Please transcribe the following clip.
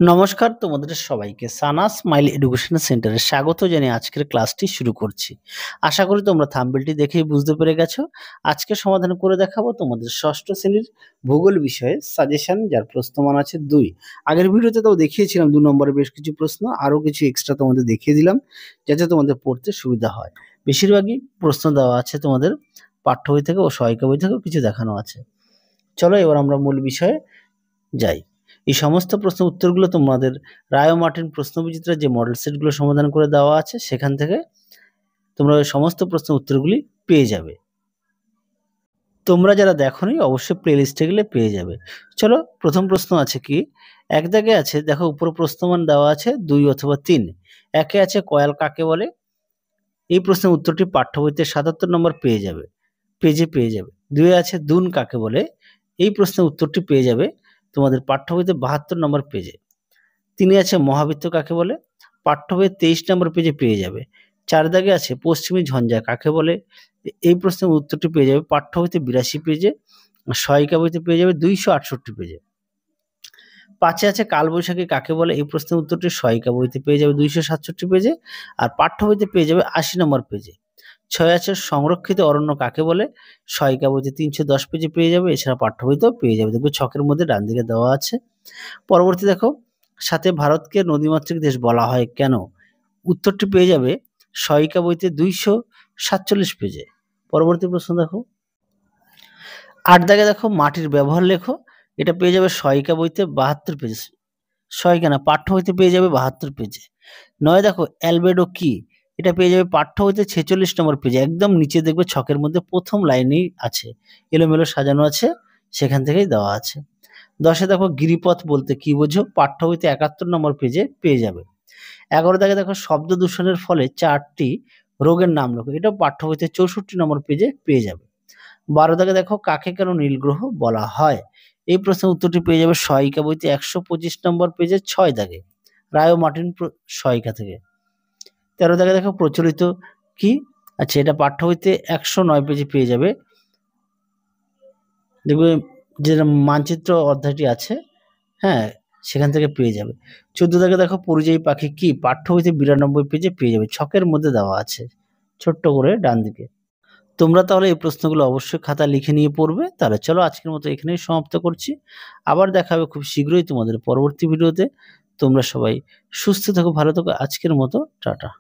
নমস্কার তোমাদের সবাইকে সানা স্মাইল এডুকেশন সেন্টারে স্বাগত জানিয়ে আজকের ক্লাসটি শুরু করছি। আশা করি তোমরা থাম্বনেলটি দেখেই বুঝতে পেরে গেছো। আজকে সমাধান করে দেখাবো তোমাদের ষষ্ঠ শ্রেণীর ভূগোল বিষয়ে সাজেশন, যার প্রশ্নমান আছে 2। আগের ভিডিওতে তো দেখিয়েছিলাম 2 নম্বরের বেশ কিছু প্রশ্ন, আরও কিছু এক্সট্রা তোমাদের দেখিয়ে দিলাম যাতে তোমাদের পড়তে সুবিধা হয়। বেশিরভাগই প্রশ্ন দেওয়া আছে তোমাদের পাঠ্য বই থেকে ও সহায়িকা বই থেকেও কিছু দেখানো আছে। চলো এবার আমরা মূল বিষয়ে যাই। এই সমস্ত প্রশ্নের উত্তরগুলো তোমাদের রায় ও মার্টিন প্রশ্নবিচিত্রার যে মডেল সেটগুলো সমাধান করে দেওয়া আছে সেখান থেকে তোমরা ওই সমস্ত প্রশ্নের উত্তরগুলি পেয়ে যাবে। তোমরা যারা দেখোনি অবশ্যই প্লে লিস্টে গেলে পেয়ে যাবে। চলো প্রথম প্রশ্ন আছে কি, এক দাগে আছে, দেখো উপর প্রশ্নমান দেওয়া আছে 2 অথবা 3। একে আছে কয়াল কাকে বলে, এই প্রশ্নের উত্তরটি পাঠ্য বইতে 77 নম্বর পেয়ে যাবে, পেজে পেয়ে যাবে। 2 আছে দুন কাকে বলে, এই প্রশ্নের উত্তরটি পেয়ে যাবে তোমাদের পাঠ্য বইতে 72 নম্বর পেজে। 3 আছে মহাবৃত্ত কাকে বলে, পাঠ্য বইয়ে 23 নম্বর পেজে পেয়ে যাবে। 4 দাগে আছে পশ্চিমী ঝঞ্ঝা কাকে বলে, এই প্রশ্নের উত্তরটি পেয়ে যাবে পাঠ্য বইতে 82 পেজে, সহায়িকা বইতে পেয়ে যাবে 268 পেজে। 5 আছে কালবৈশাখী কাকে বলে, এই প্রশ্নের উত্তরটি সহায়িকা বইতে পেয়ে যাবে 267 পেজে, আর পাঠ্য বইতে পেয়ে যাবে 80 নম্বর পেজে। 6 আছে সংরক্ষিত অরণ্য কাকে বলে, সহায়িকা বইতে 310 পেজে পেয়ে যাবে, এছাড়া পাঠ্য বইতেও পেয়ে যাবে। দেখবে ছকের মধ্যে ডান দিকে দেওয়া আছে। পরবর্তী দেখো, সাথে ভারতকে নদীমাতৃক দেশ বলা হয় কেন, উত্তরটি পেয়ে যাবে সহায়িকা বইতে 247 পেজে। পরবর্তী প্রশ্ন দেখো, 8 দাগে দেখো মাটির ব্যবহার লেখো, এটা পেয়ে যাবে সহায়িকা বইতে 72 পেজে, সহায়িকা না পাঠ্য বইতে পেয়ে যাবে 72 পেজে। 9 দেখো অ্যালবেডো কি, এটা পেয়ে যাবে পাঠ্য বইতে 46 নম্বর পেজে, একদম নিচে দেখবে ছকের মধ্যে প্রথম লাইনেই আছে, এলোমেলো সাজানো আছে, সেখান থেকেই দেওয়া আছে। 10 দেখো গিরিপথ বলতে কি বোঝো, পাঠ্য বইতে 71 নম্বর পেজে পেয়ে যাবে। 11 দাগে দেখো শব্দ দূষণের ফলে 4টি রোগের নাম লেখো, এটাও পাঠ্য বইতে 64 নম্বর পেজে পেয়ে যাবে। 12 দাগে দেখো কাকে কেন নীল গ্রহ বলা হয়, এই প্রশ্নের উত্তরটি পেয়ে যাবে সহায়িকা বইতে 125 নম্বর পেজে 6 দাগে, রায় ও মার্টিন সহায়িকা থেকে। 13 দাগে দেখো প্রচলিত কি, আচ্ছা এটা পাঠ্য বইতে 109 পেজে পেয়ে যাবে, দেখবে যে মানচিত্র অধ্যায়টি আছে, হ্যাঁ সেখান থেকে পেয়ে যাবে। 14 দাগে দেখো পরিযায়ী পাখি কি, পাঠ্য বইতে 92 পেজে পেয়ে যাবে, ছকের মধ্যে দেওয়া আছে ছোট্ট করে ডান দিকে। তোমরা তাহলে এই প্রশ্নগুলো অবশ্যই খাতা লিখে নিয়ে পড়বে। তাহলে চলো আজকের মতো এখানেই সমাপ্ত করছি, আবার দেখা হবে খুব শীঘ্রই তোমাদের পরবর্তী ভিডিওতে। তোমরা সবাই সুস্থ থাকো, ভালো থাকো, আজকের মতো টাটা।